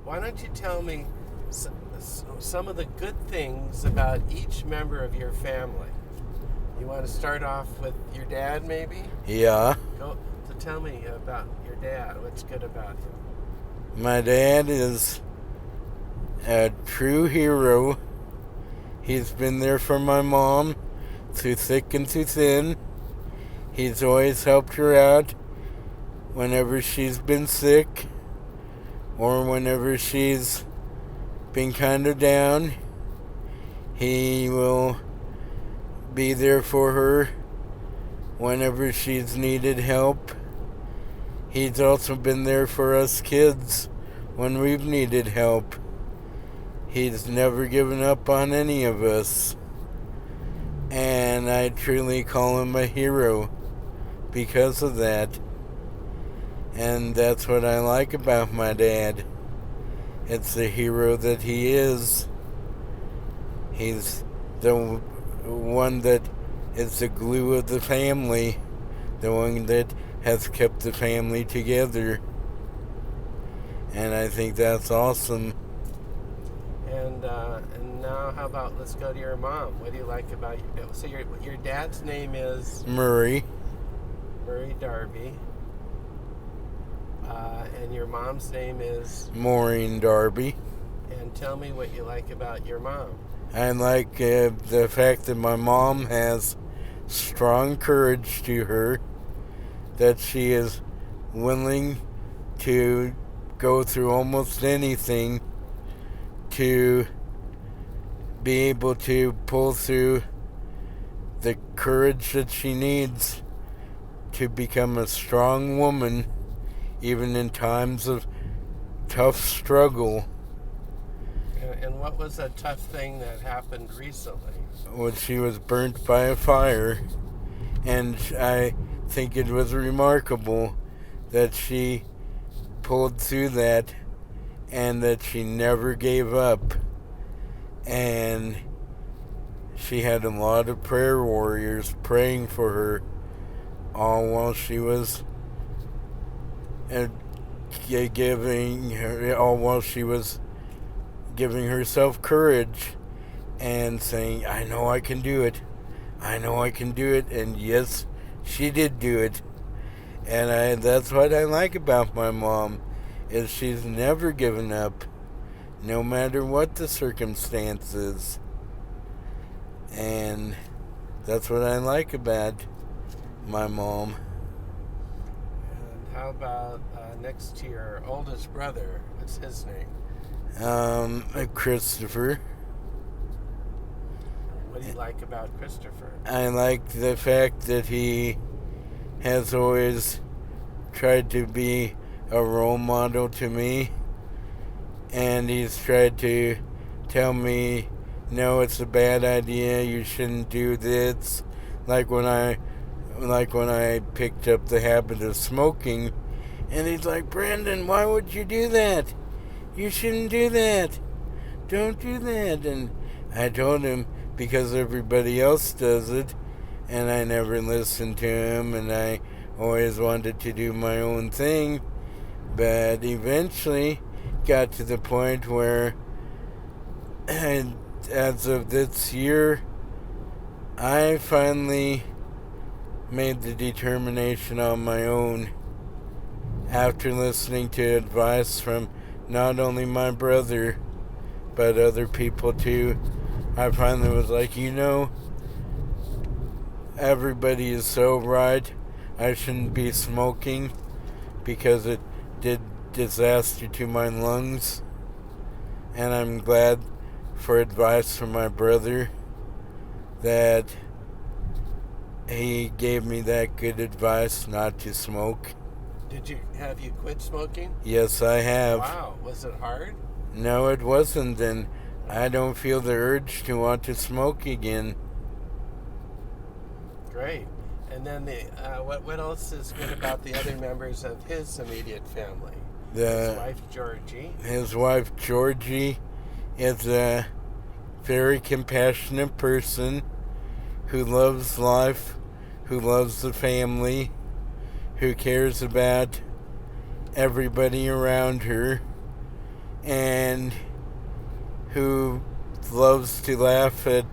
why don't you tell me some of the good things about each member of your family? You want to start off with your dad, maybe? Yeah. So tell me about your dad. What's good about him? My dad is a true hero. He's been there for my mom through thick and through thin. He's always helped her out whenever she's been sick or whenever she's been kind of down. He will be there for her whenever she's needed help. He's also been there for us kids when we've needed help. He's never given up on any of us. And I truly call him a hero because of that. And that's what I like about my dad. It's the hero that he is. He's the one that is the glue of the family, the one that has kept the family together. And I think that's awesome. And now, how about let's go to your mom? What do you like about you? So your dad's name is Murray. Darby. And your mom's name is Maureen Darby. And tell me what you like about your mom. I like the fact that my mom has strong courage to her, that she is willing to go through almost anything to be able to pull through the courage that she needs to become a strong woman, even in times of tough struggle. And what was a tough thing that happened recently? When she was burnt by a fire, and I think it was remarkable that she pulled through that and that she never gave up. And she had a lot of prayer warriors praying for her all while she was giving herself courage and saying, I know I can do it. I know I can do it. And yes, she did do it. And that's what I like about my mom, is she's never given up, no matter what the circumstances. And that's what I like about my mom. And how about next to your oldest brother? What's his name? Christopher. What do you like about Christopher? I like the fact that he has always tried to be a role model to me, and he's tried to tell me, no, it's a bad idea, you shouldn't do this. Like when I picked up the habit of smoking, and he's like, Brandon, why would you do that? You shouldn't do that. Don't do that. And I told him, because everybody else does it, and I never listened to him, and I always wanted to do my own thing. But eventually got to the point where, as of this year, I finally made the determination on my own, after listening to advice from not only my brother, but other people too. I finally was like, everybody is so right. I shouldn't be smoking because it did disaster to my lungs. And I'm glad for advice from my brother that he gave me that good advice not to smoke. Have you quit smoking? Yes, I have. Wow, was it hard? No, it wasn't, and I don't feel the urge to want to smoke again. Great. And then what else is good about the other members of his immediate family? His wife Georgie. His wife Georgie is a very compassionate person who loves life, who loves the family, who cares about everybody around her, and who loves to laugh at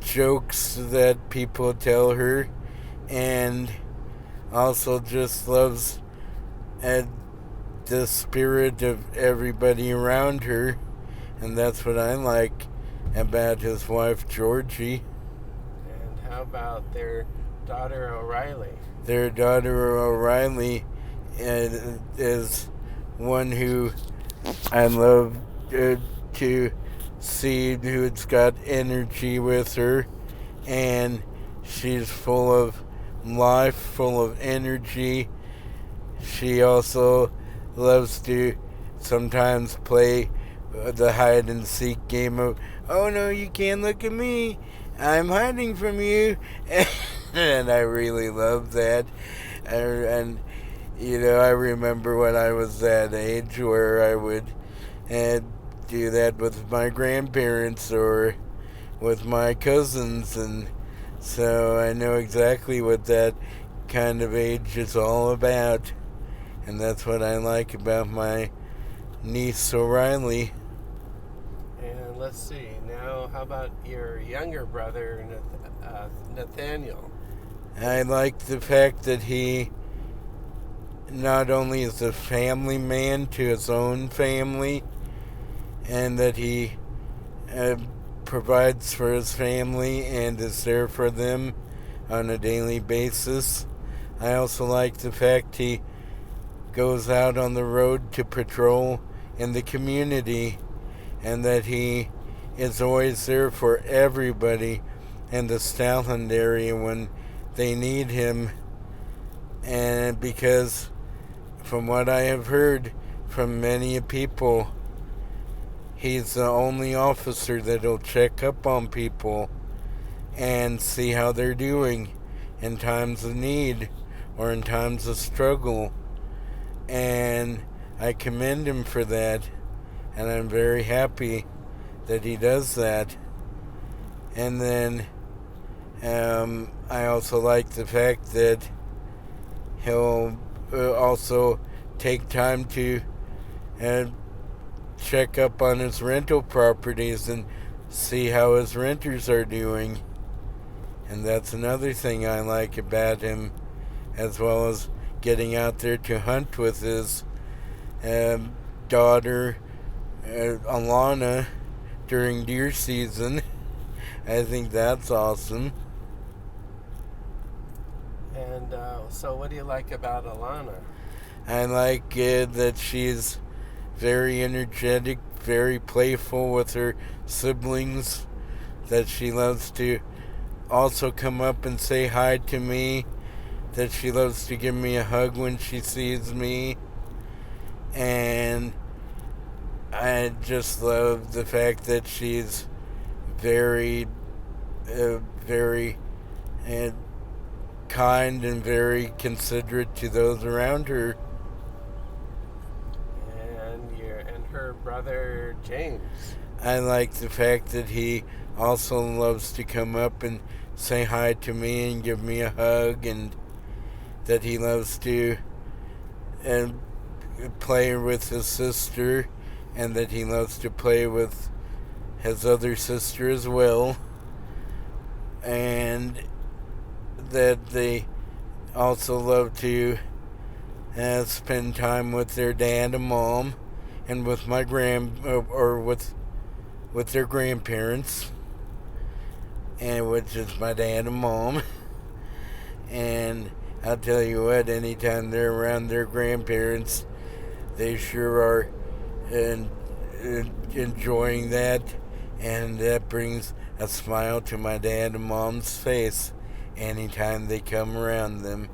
jokes that people tell her, and also just loves at the spirit of everybody around her, and that's what I like about his wife Georgie. And how about their daughter O'Reilly? Their daughter O'Reilly is one who I love to see, who's got energy with her, and she's full of life, full of energy. She also loves to sometimes play the hide and seek game of, oh no, you can't look at me, I'm hiding from you. And I really love that. And I remember when I was that age where I would do that with my grandparents or with my cousins, and so I know exactly what that kind of age is all about, and that's what I like about my niece O'Reilly. And let's see, now how about your younger brother Nathaniel? I like the fact that he not only is a family man to his own family, and that he provides for his family and is there for them on a daily basis. I also like the fact he goes out on the road to patrol in the community, and that he is always there for everybody in the Stowland area when they need him. And because from what I have heard from many people, he's the only officer that'll check up on people and see how they're doing in times of need or in times of struggle. And I commend him for that, and I'm very happy that he does that. And then I also like the fact that he'll also take time to check up on his rental properties and see how his renters are doing. And that's another thing I like about him, as well as getting out there to hunt with his daughter Alana during deer season. I think that's awesome. And so what do you like about Alana? I like that she's very energetic, very playful with her siblings, that she loves to also come up and say hi to me, that she loves to give me a hug when she sees me. And I just love the fact that she's very, very kind and very considerate to those around her. And her brother James. I like the fact that he also loves to come up and say hi to me and give me a hug, and that he loves to play with his sister, and that he loves to play with his other sister as well, and that they also love to spend time with their dad and mom, and with my with their grandparents, and which is my dad and mom. And I'll tell you what, anytime they're around their grandparents, they sure are enjoying that, and that brings a smile to my dad and mom's face anytime they come around them.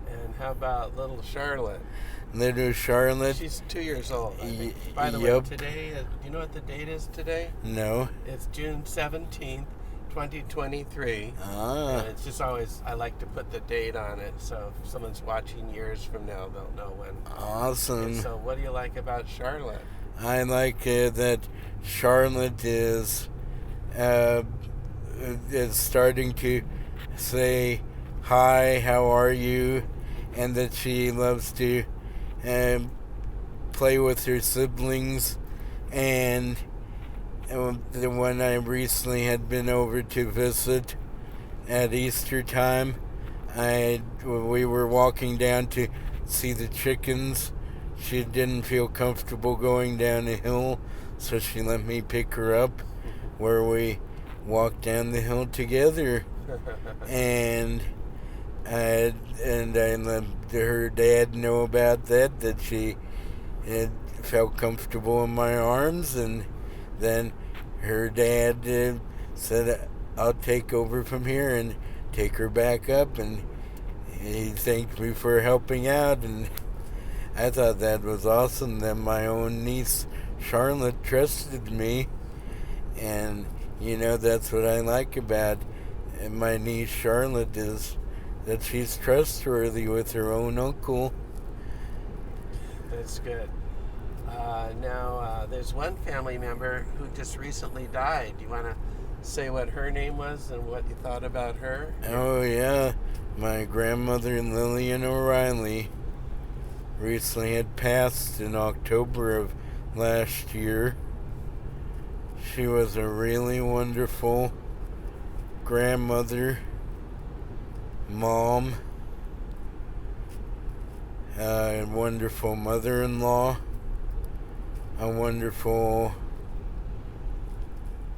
And how about little Charlotte? Little Charlotte? She's 2 years old, I think. By the way, today, you know what the date is today? No. It's June 17th, 2023. And it's just always, I like to put the date on it, so if someone's watching years from now, they'll know when. Awesome. And so what do you like about Charlotte? I like that Charlotte is starting to say, hi, how are you? And that she loves to play with her siblings, and when I recently had been over to visit at Easter time, we were walking down to see the chickens. She didn't feel comfortable going down a hill, so she let me pick her up, where we walked down the hill together. And I let her dad know about that she had felt comfortable in my arms, and then her dad said, I'll take over from here and take her back up, and he thanked me for helping out, and I thought that was awesome that my own niece Charlotte trusted me. And that's what I like about my niece Charlotte, is that she's trustworthy with her own uncle. That's good. Now, there's one family member who just recently died. Do you want to say what her name was and what you thought about her? Oh, yeah. My grandmother, Lillian O'Reilly, recently had passed in October of last year. She was a really wonderful grandmother, mom, a wonderful mother-in-law, a wonderful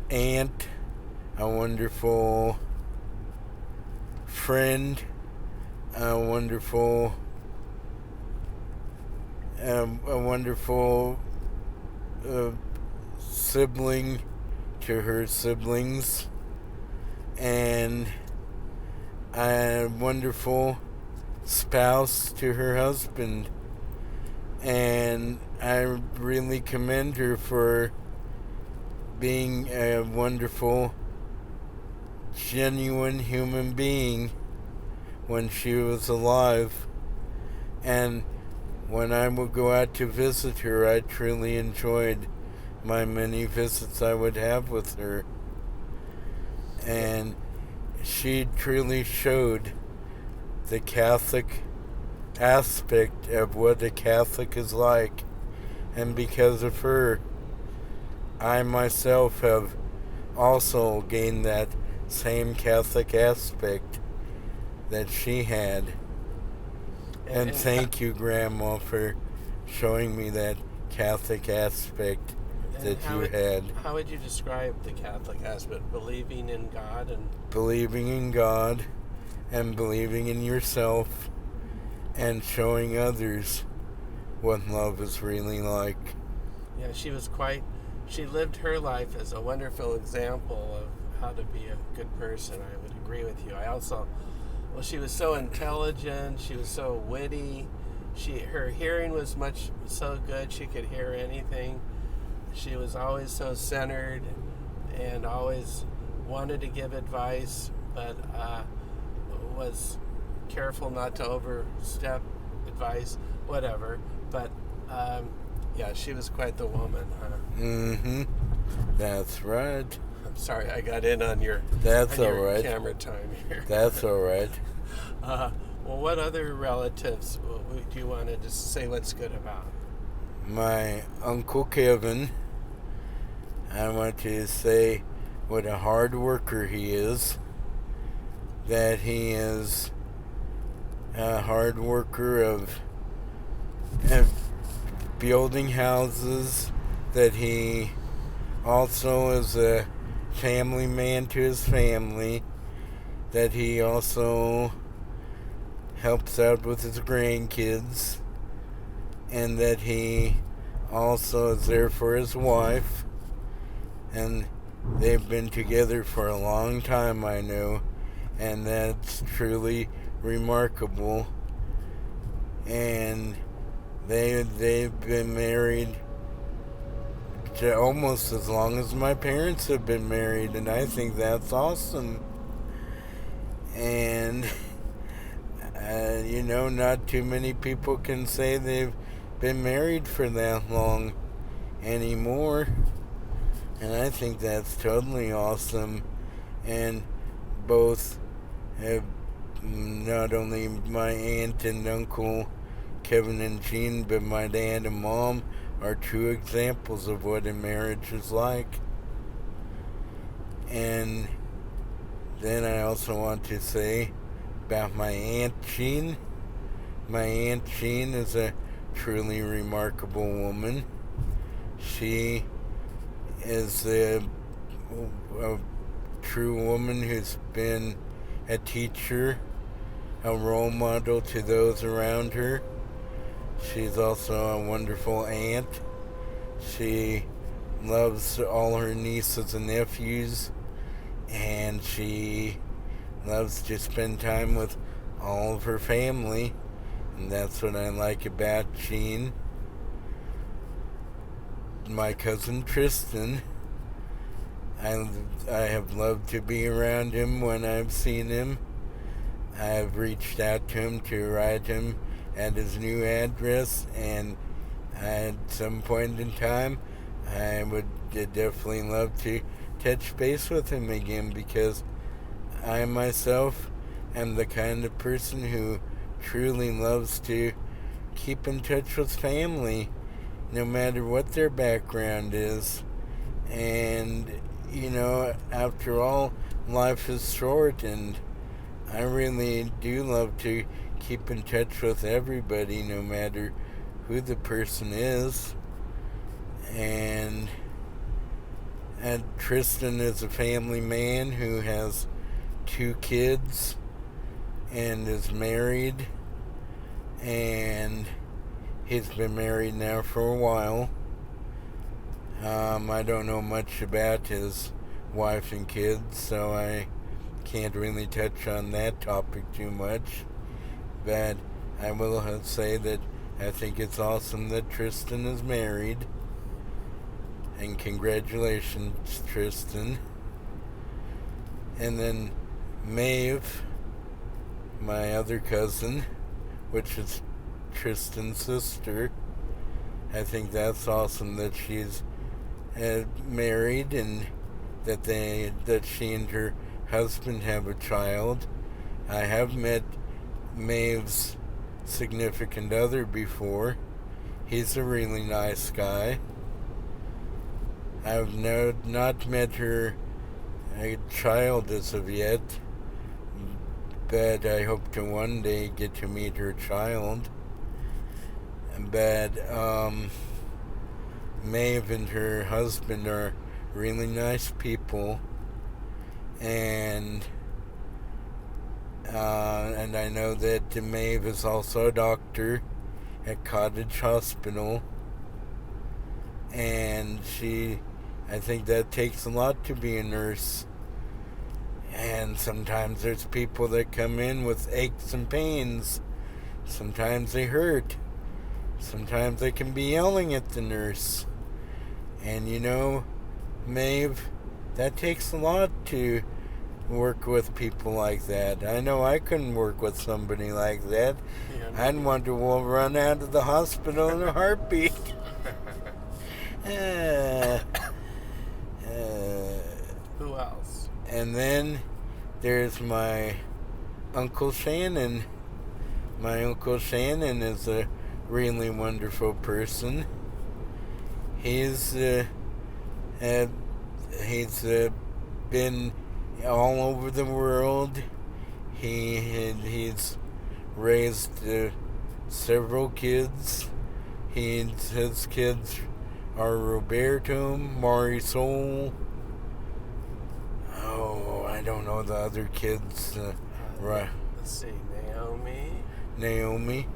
aunt, a wonderful friend, a wonderful sibling to her siblings, and a wonderful spouse to her husband. And I really commend her for being a wonderful, genuine human being when she was alive. And when I would go out to visit her, I truly enjoyed my many visits I would have with her. And she truly showed the Catholic aspect of what a Catholic is like. And because of her, I myself have also gained that same Catholic aspect that she had. And thank you, Grandma, for showing me that Catholic aspect that you had. How would you describe the Catholic aspect? Believing in God and... Believing in God and believing in yourself and showing others what love is really like. Yeah, she lived her life as a wonderful example of how to be a good person. I would agree with you. She was so intelligent, she was so witty, her hearing was so good, she could hear anything. She was always so centered and always wanted to give advice, but was careful not to overstep advice, whatever. But yeah, she was quite the woman, huh? Mm-hmm. That's right. I'm sorry, I got in on your camera time here. That's all right. Well, what other relatives do you want to just say what's good about? My Uncle Kevin, I want to say what a hard worker he is. That he is a hard worker of building houses, that he also is a family man to his family, that he also helps out with his grandkids, and that he also is there for his wife, and they've been together for a long time, I know, and that's truly remarkable. And they've been married to almost as long as my parents have been married, and I think that's awesome. And not too many people can say they've been married for that long anymore, and I think that's totally awesome. And both have, not only my aunt and Uncle Kevin and Jean, but my dad and mom are true examples of what a marriage is like. And then I also want to say about my Aunt Jean. My Aunt Jean is a truly remarkable woman. She is a true woman who's been a teacher, a role model to those around her. She's also a wonderful aunt. She loves all her nieces and nephews, and she loves to spend time with all of her family, and that's what I like about Jean. My cousin Tristan, I have loved to be around him when I've seen him. I've reached out to him to write him at his new address, and at some point in time I would definitely love to touch base with him again, because I myself am the kind of person who truly loves to keep in touch with family, no matter what their background is. And, after all, life is short, and I really do love to keep in touch with everybody, no matter who the person is. And Tristan is a family man who has 2 kids and is married, and he's been married now for a while. I don't know much about his wife and kids, so I can't really touch on that topic too much. But I will say that I think it's awesome that Tristan is married. And congratulations, Tristan. And then Maeve, my other cousin, which is Tristan's sister. I think that's awesome that she's married, and that she and her husband have a child. I have met Maeve's significant other before. He's a really nice guy. I've not met her child as of yet, but I hope to one day get to meet her child. But Maeve and her husband are really nice people, and I know that Maeve is also a doctor at Cottage Hospital, and I think that takes a lot to be a nurse. And sometimes there's people that come in with aches and pains. Sometimes they hurt. Sometimes they can be yelling at the nurse. And Maeve, that takes a lot to work with people like that. I know I couldn't work with somebody like that. Yeah, I'd want to run out of the hospital in a heartbeat. Who else? And then there's my Uncle Shannon. My Uncle Shannon is a really wonderful person. He's been all over the world. He's raised several kids. His kids are Roberto, Marisol. Oh, I don't know the other kids. Right. Let's see, Naomi.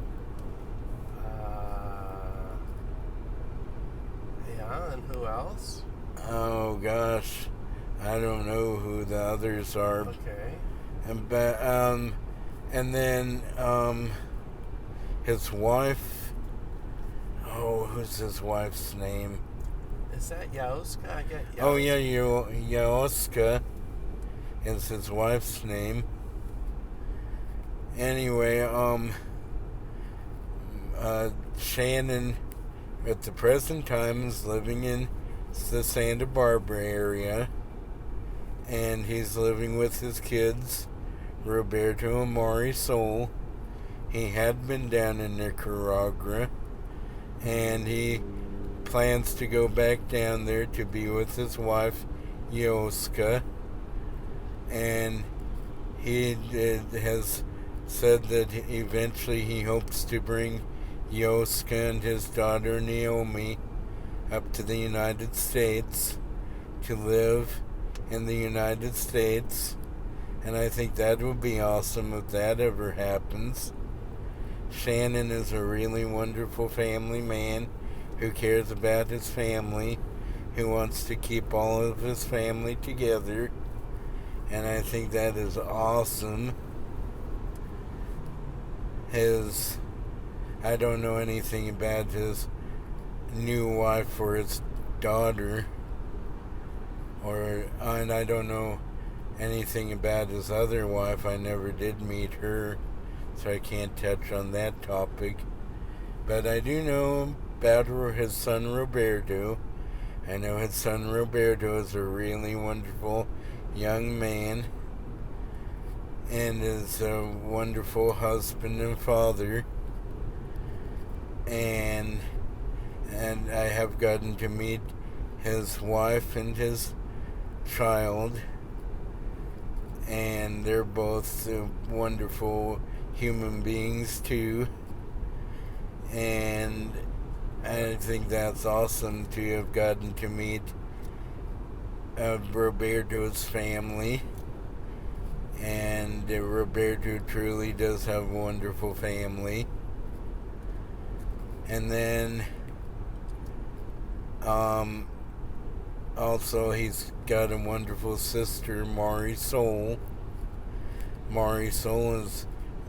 Yeah, and who else? Oh gosh, I don't know who the others are. Okay. And then his wife. Oh, who's his wife's name? Is that Yaoska? I get Yaoska. Oh yeah, Yaoska is his wife's name. Anyway, Shannon at the present time is living in the Santa Barbara area, and he's living with his kids, Roberto and Marisol. he had been down in Nicaragua, and he plans to go back down there to be with his wife, Yoska. And he has said that eventually he hopes to bring Yoska and his daughter Naomi up to the United States to live in the United States. And I think that would be awesome if that ever happens. Shannon is a really wonderful family man who cares about his family, who wants to keep all of his family together. And I think that is awesome. I don't know anything about his new wife or his daughter, and I don't know anything about his other wife. I never did meet her, so I can't touch on that topic. But I do know about his son Roberto. I know his son Roberto is a really wonderful young man and is a wonderful husband and father. And I have gotten to meet his wife and his child, and they're both wonderful human beings too. And I think that's awesome to have gotten to meet Roberto's family. And Roberto truly does have a wonderful family. And then also he's got a wonderful sister, Marisol. Marisol is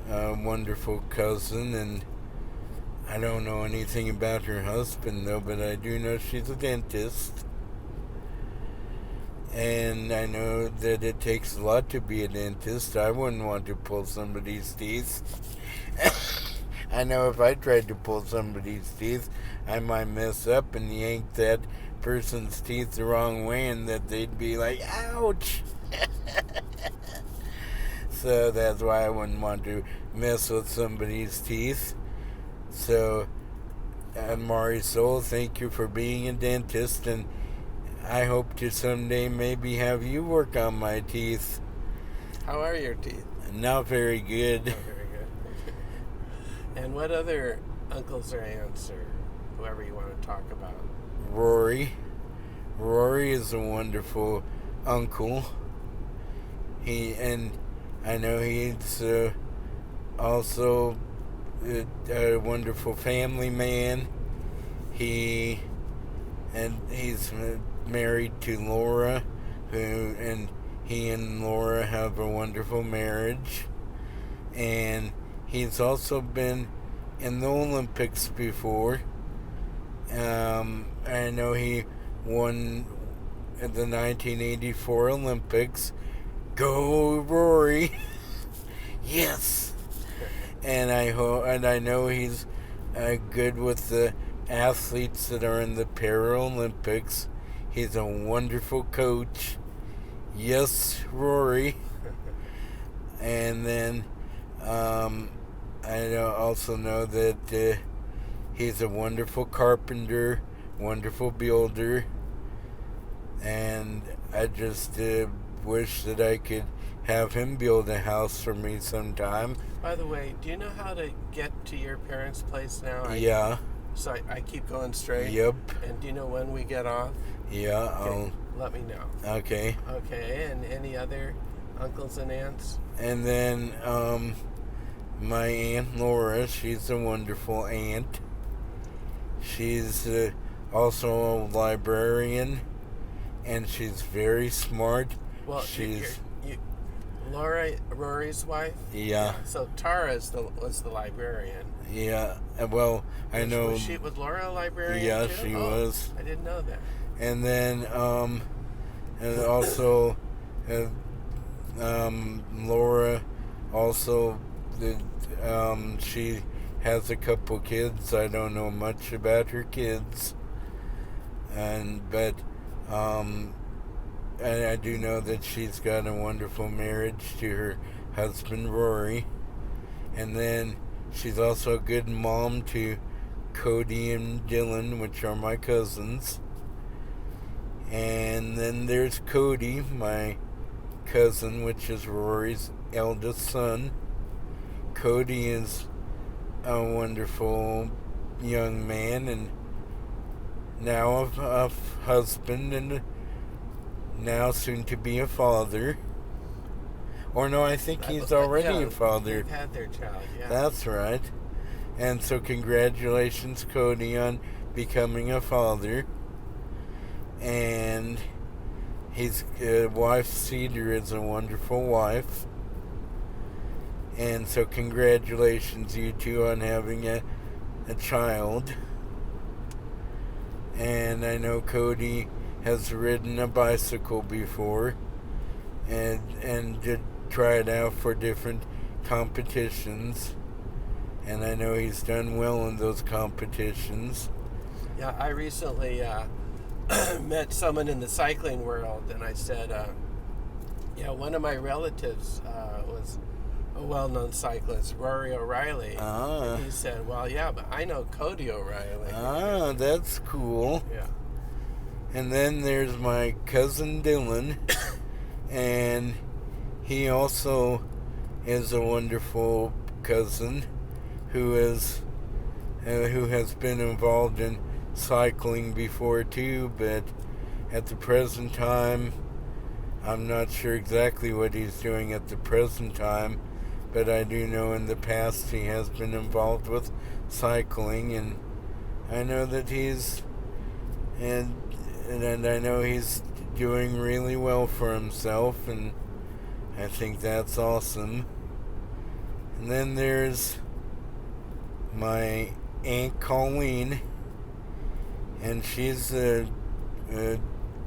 a wonderful cousin, and I don't know anything about her husband though, but I do know she's a dentist. And I know that it takes a lot to be a dentist. I wouldn't want to pull somebody's teeth. I know if I tried to pull somebody's teeth, I might mess up and yank that person's teeth the wrong way, and that they'd be like, ouch! So that's why I wouldn't want to mess with somebody's teeth. So, Marisol, thank you for being a dentist, and I hope to someday maybe have you work on my teeth. How are your teeth? Not very good. Not very good. And what other uncles or aunts or whoever you want to talk about? Rory. Rory is a wonderful uncle. I know he's also a wonderful family man. He's married to Laura, and he and Laura have a wonderful marriage. And he's also been in the Olympics before. I know he won the 1984 Olympics. Go Rory! Yes. And I know he's good with the athletes that are in the Paralympics. He's a wonderful coach. Yes, Rory. And then I also know that he's a wonderful carpenter, wonderful builder, and I just wish that I could have him build a house for me sometime. By the way, do you know how to get to your parents' place now? Yeah. So I keep going straight? Yep. And do you know when we get off? Yeah, okay, let me know. Okay. Okay, and any other uncles and aunts? And then my Aunt Laura, she's a wonderful aunt. She's also a librarian, and she's very smart. Well, she's Rory's wife? Yeah. So Tara was the librarian. Yeah. Well, I know. Was Laura a librarian? Yeah, too? she was. I didn't know that. And then, and also, Laura also she has a couple kids. I don't know much about her kids, but I do know that she's got a wonderful marriage to her husband Rory. And then She's also a good mom to Cody and Dylan, which are my cousins. And then there's Cody, my cousin, which is Rory's eldest son. Cody is a wonderful young man and now a husband and now soon to be a father. Or no, I think he's already a father. They've had their child, yeah. That's right. And so congratulations, Cody, on becoming a father. And his wife, Cedar, is a wonderful wife. And so congratulations, you two, on having a child. And I know Cody has ridden a bicycle before and did try it out for different competitions. And I know he's done well in those competitions. Yeah, I recently met someone in the cycling world, and I said, one of my relatives was a well-known cyclist, Rory O'Reilly. And he said, well, yeah, but I know Cody O'Reilly. That's cool. Yeah. And then there's my cousin Dylan, and he also is a wonderful cousin who has been involved in cycling before too, but at the present time, I'm not sure exactly what he's doing at the present time, but I do know in the past he has been involved with cycling, and I know that and I know he's doing really well for himself, and I think that's awesome. And then there's my Aunt Colleen, and she's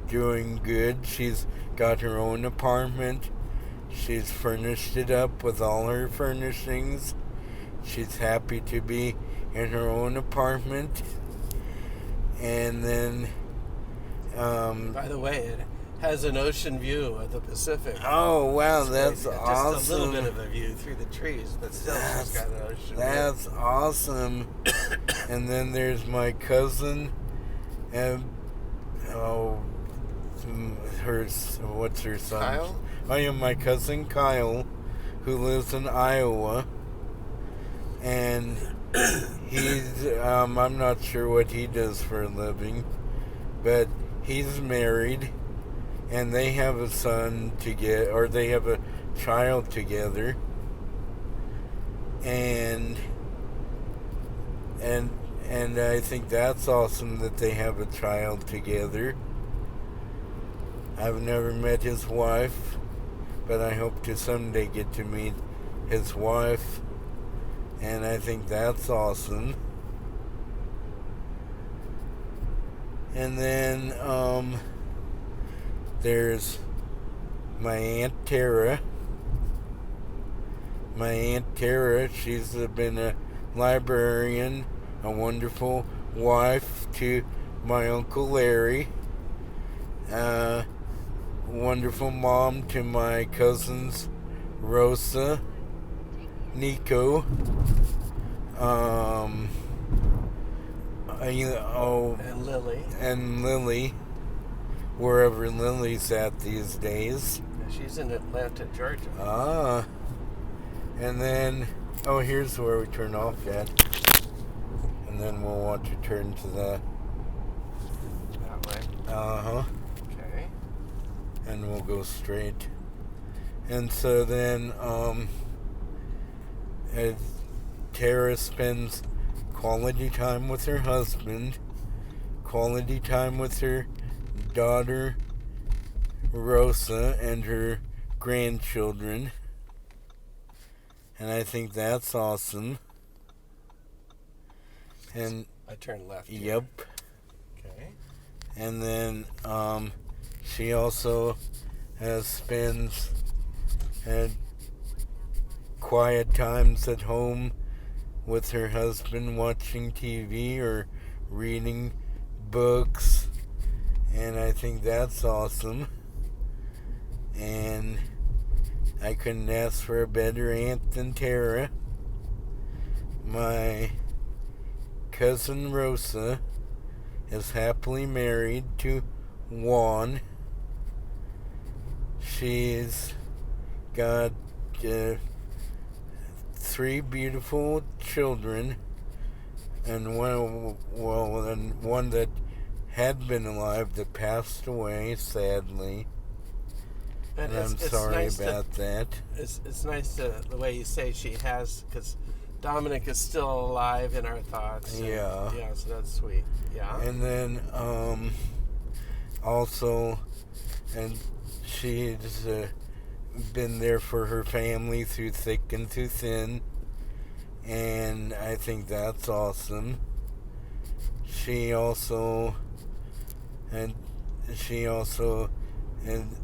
doing good. She's got her own apartment. She's furnished it up with all her furnishings. She's happy to be in her own apartment. And then by the way, it has an ocean view of the Pacific. Oh, wow, that's awesome. Just a little bit of a view through the trees, but still she's got an ocean view. That's awesome. And then there's my cousin, what's her son? Kyle? I am my cousin Kyle, who lives in Iowa. And he's, I'm not sure what he does for a living, but he's married, and they have a son they have a child together, and I think that's awesome that they have a child together. I've never met his wife, but I hope to someday get to meet his wife, and I think that's awesome. And then there's my Aunt Tara. My Aunt Tara, she's been a librarian, a wonderful wife to my Uncle Larry, wonderful mom to my cousins Rosa, Nico, and Lily, wherever Lily's at these days. She's in Atlanta, Georgia. And then, here's where we turn off at. And then we'll want to turn to the... That way? Okay. And we'll go straight. And so then, Tara spends quality time with her husband, quality time with her daughter, Rosa, and her grandchildren. And I think that's awesome. And I turn left. Yep. Okay. And then she also spends quiet times at home with her husband, watching TV or reading books. And I think that's awesome. And I couldn't ask for a better aunt than Tara. my cousin Rosa is happily married to Juan. She's got 3 beautiful children, and one that had been alive that passed away, sadly. And I'm sorry nice about that. It's nice the way you say she has, because Dominic is still alive in our thoughts. Yeah. Yeah, so that's sweet. Yeah. And then also, and she's been there for her family through thick and through thin, and I think that's awesome. She also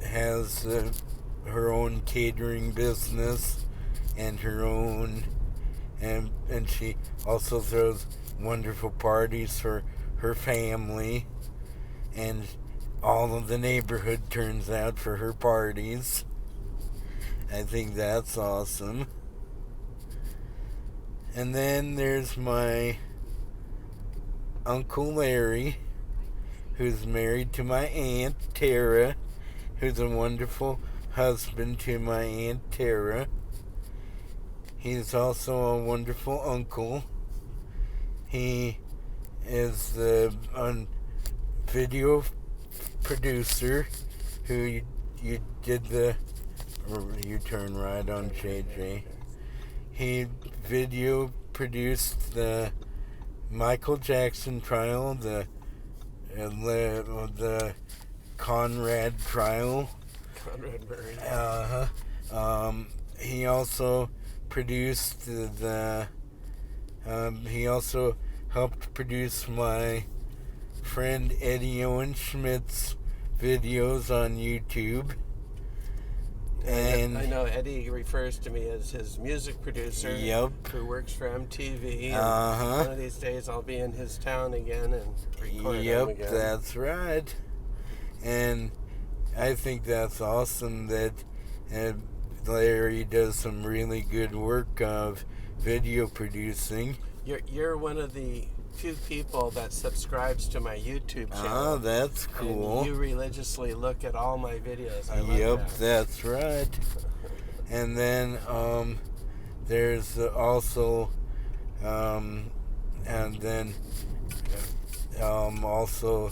has her own catering business and her own, and she also throws wonderful parties for her family, and all of the neighborhood turns out for her parties. I think that's awesome. And then there's my Uncle Larry, who's married to my Aunt Tara, who's a wonderful husband to my Aunt Tara. He's also a wonderful uncle. He is the video producer who you did the U-turn right on JJ. He video produced the Michael Jackson trial, the Conrad trial. Conrad Murray. He also produced he also helped produce my friend Eddie Owen Schmidt's videos on YouTube. And I know Eddie refers to me as his music producer. Yep. Who works for MTV. Uh-huh. One of these days I'll be in his town again and record him Yep, again. that's right. And I think that's awesome that Larry does some really good work of video producing. You're one of the few people that subscribes to my YouTube channel. Oh, that's cool. And you religiously look at all my videos. I love Yep, that. that's right. And then there's also also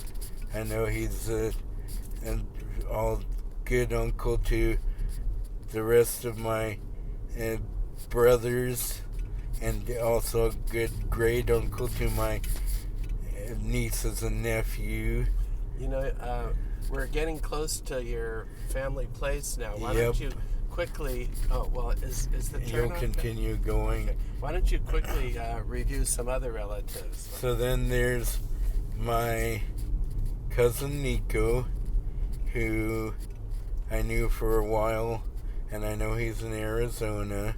I know he's an all good uncle to the rest of my brothers, and also a good great uncle to my nieces and nephew. You know, we're getting close to your family place now. Why don't you quickly... Oh, well, is the turn You'll off? continue going. Okay. Why don't you quickly review some other relatives? So then there's my cousin Nico, who I knew for a while, and I know he's in Arizona,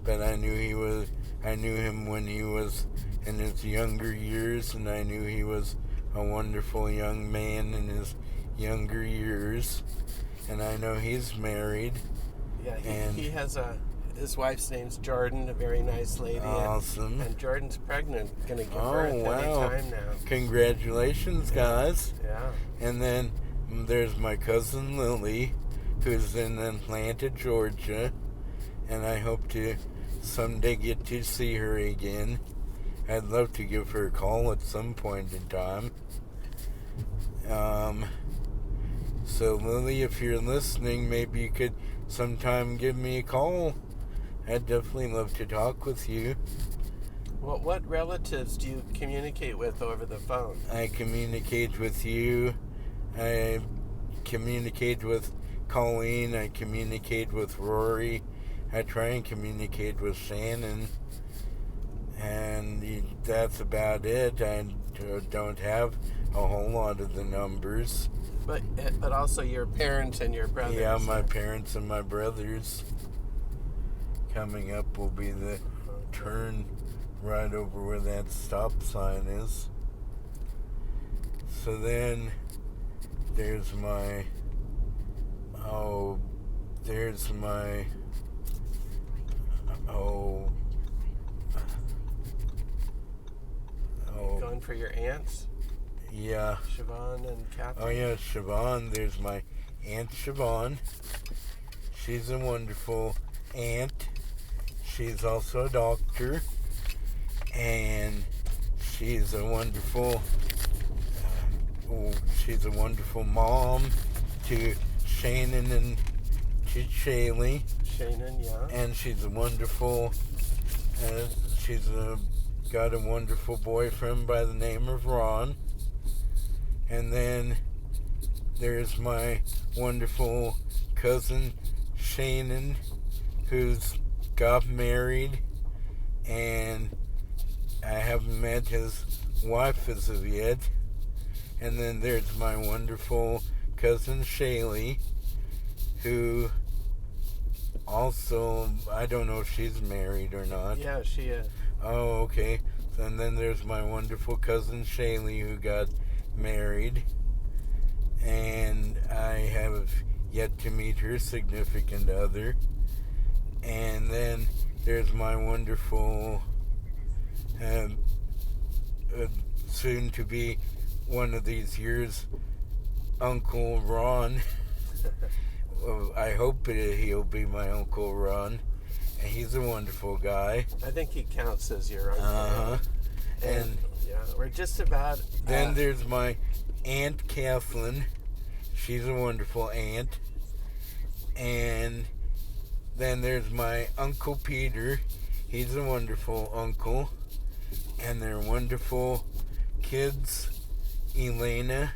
but I knew him when he was in his younger years, and I knew he was a wonderful young man in his younger years, and I know he's married. Yeah, he has his wife's name's Jordan, a very nice lady. Awesome. And Jordan's pregnant, going to give birth any time now. Congratulations, guys. Yeah. And then there's my cousin Lily, who's in Atlanta, Georgia, and I hope to someday get to see her again. I'd love to give her a call at some point in time. So Lily, if you're listening, maybe you could sometime give me a call. I'd definitely love to talk with you. Well, what relatives do you communicate with over the phone? I communicate with you. I communicate with Colleen. I communicate with Rory. I try and communicate with Shannon. And that's about it. I don't have a whole lot of the numbers. But also your parents and your brothers. Yeah, my parents and my brothers. Coming up will be the turn right over where that stop sign is. So then there's my one for your aunts, Yeah. Siobhan and Catherine? Oh, yeah, Siobhan. There's my Aunt Siobhan. She's a wonderful aunt. She's also a doctor. And she's a wonderful mom to Shannon and to Shaylee. Shannon, yeah. And she's a wonderful, got a wonderful boyfriend by the name of Ron. And then there's my wonderful cousin Shannon, who's got married, and I haven't met his wife as of yet. And then there's my wonderful cousin Shaylee, who also, I don't know if she's married or not. Yeah, she is. Oh, okay. And then there's my wonderful cousin Shaylee, who got married. And I have yet to meet her significant other. And then there's my wonderful, soon to be one of these years, Uncle Ron. I hope he'll be my Uncle Ron. And he's a wonderful guy. I think he counts as your uncle. Uh-huh. And yeah, we're just about... then there's my Aunt Kathleen. She's a wonderful aunt. And then there's my Uncle Peter. He's a wonderful uncle. And they're wonderful kids, Elena.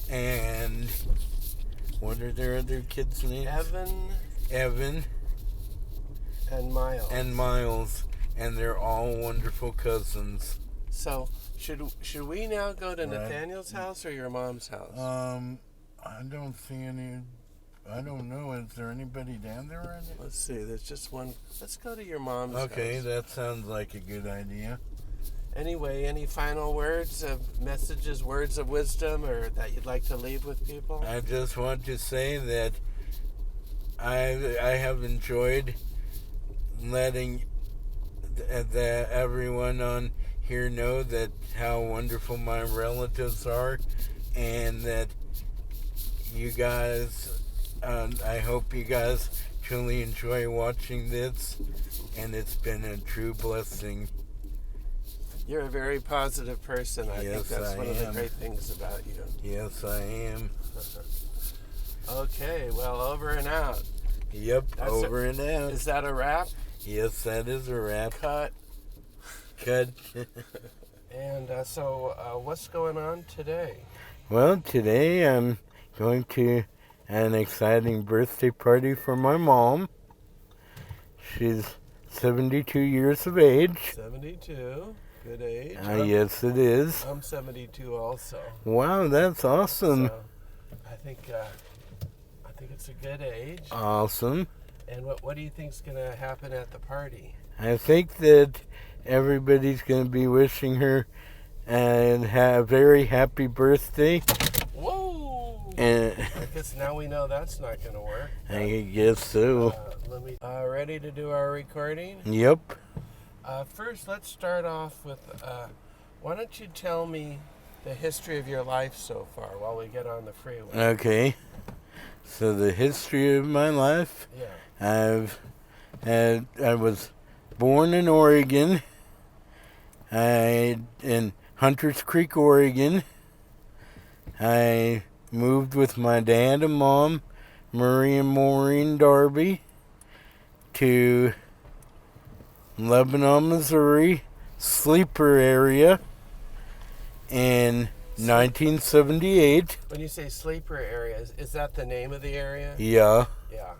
And what are their other kids' names? Evan. And Miles. And they're all wonderful cousins. So, should we now go to Nathaniel's house or your mom's house? I don't see any. I don't know. Is there anybody down there right now? Let's see. There's just one. Let's go to your mom's Okay, house. that sounds like a good idea. Anyway, any final words of messages, words of wisdom, or that you'd like to leave with people? I just want to say that I have enjoyed letting everyone on here know that how wonderful my relatives are, and that you guys, I hope you guys truly enjoy watching this, and it's been a true blessing. You're a very positive person. I think that's one of the great things about you. Yes, I am. Okay, well, over and out. Yep, over and out. Is that a wrap? Yes, that is a wrap. Cut. And so what's going on today? Well, today I'm going to an exciting birthday party for my mom. She's 72 years of age. 72. Good age. Yes, it is. I'm 72 also. Wow, that's awesome. So I think it's a good age. Awesome. And what do you think's going to happen at the party? I think that everybody's going to be wishing her a very happy birthday. Whoa! And I guess now we know that's not going to work. I guess so. Ready to do our recording? Yep. First, let's start off with, why don't you tell me the history of your life so far while we get on the freeway? Okay. So the history of my life. Yeah. I was born in Oregon. In Hunters Creek, Oregon. I moved with my dad and mom, Murray and Maureen Darby, to Lebanon, Missouri, sleeper area, in 1978. When you say sleeper area, is that the name of the area? Yeah. Yeah.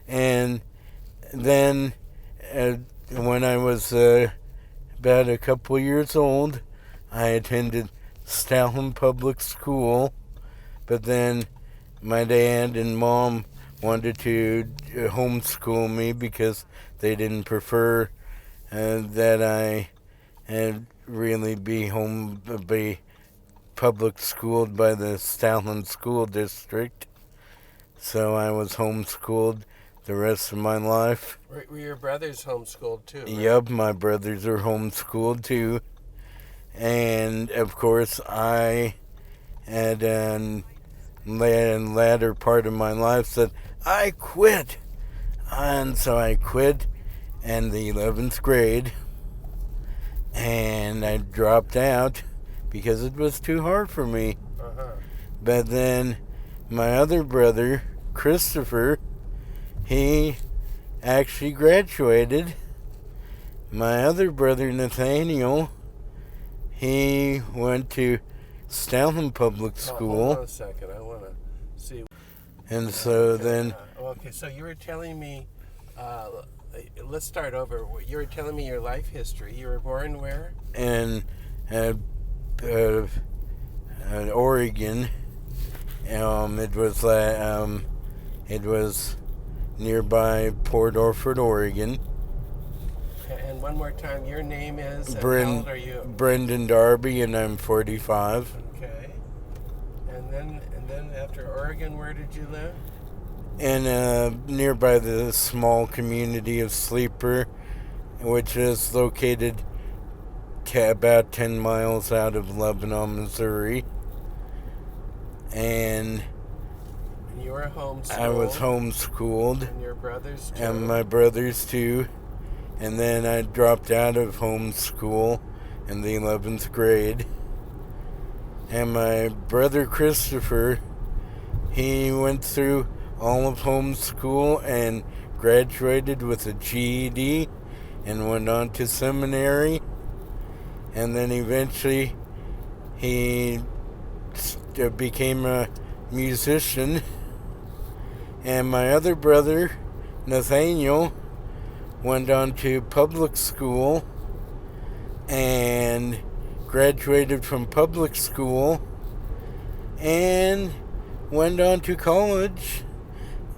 And then when I was about a couple years old, I attended Stalin Public School, but then my dad and mom wanted to homeschool me because they didn't prefer that I really be public schooled by the Stalin School District. So I was homeschooled the rest of my life. Were your brothers homeschooled too? Right? Yep, my brothers are homeschooled too. And of course, I had a latter part of my life said, I quit. And so I quit in the 11th grade, and I dropped out because it was too hard for me. Uh-huh. But then my other brother, Christopher, he actually graduated. My other brother, Nathaniel, he went to Stalham Public School. Hold on a second. I want to see. And so then... Okay, so you were telling me... let's start over. You were telling me your life history. You were born where? In Oregon. It was nearby Port Orford, Oregon. And one more time, your name is, and how old are you? Brendan Darby, and I'm 45. Okay. And then after Oregon, where did you live? And nearby the small community of Sleeper, which is located about 10 miles out of Lebanon, Missouri. And you were homeschooled. I was homeschooled. And your brothers too. And my brothers too. And then I dropped out of homeschool in the 11th grade. And my brother Christopher, he went through all of homeschool and graduated with a GED and went on to seminary. And then eventually he became a musician. And my other brother, Nathaniel, went on to public school and graduated from public school and went on to college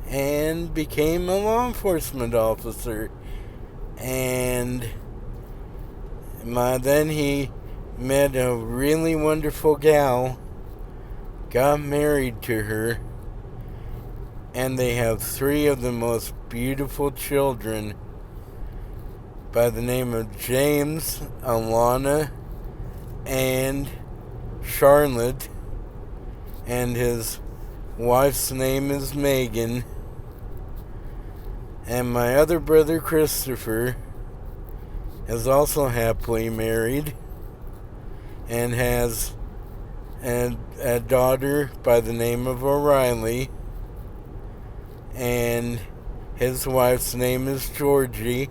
and became a law enforcement officer. And then he met a really wonderful gal, got married to her, and they have 3 of the most beautiful children by the name of James, Alana, and Charlotte, and his wife's name is Megan. And my other brother Christopher is also happily married and has a daughter by the name of O'Reilly, and his wife's name is Georgie,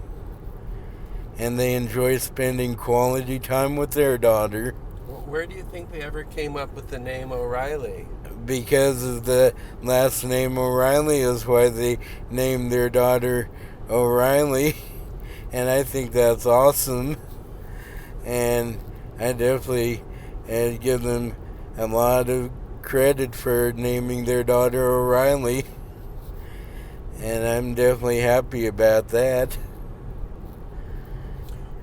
and they enjoy spending quality time with their daughter. Where do you think they ever came up with the name O'Reilly? Because of the last name O'Reilly is why they named their daughter O'Reilly. And I think that's awesome. And I definitely give them a lot of credit for naming their daughter O'Reilly. And I'm definitely happy about that.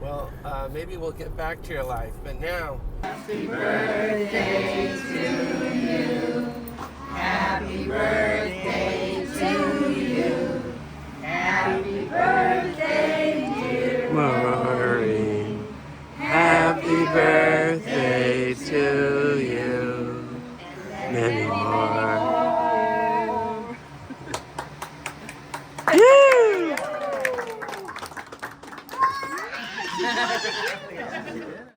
Well, maybe we'll get back to your life, but now... Happy birthday to you. Happy birthday to you. Happy birthday, dear Maureen. Happy birthday to you. Many more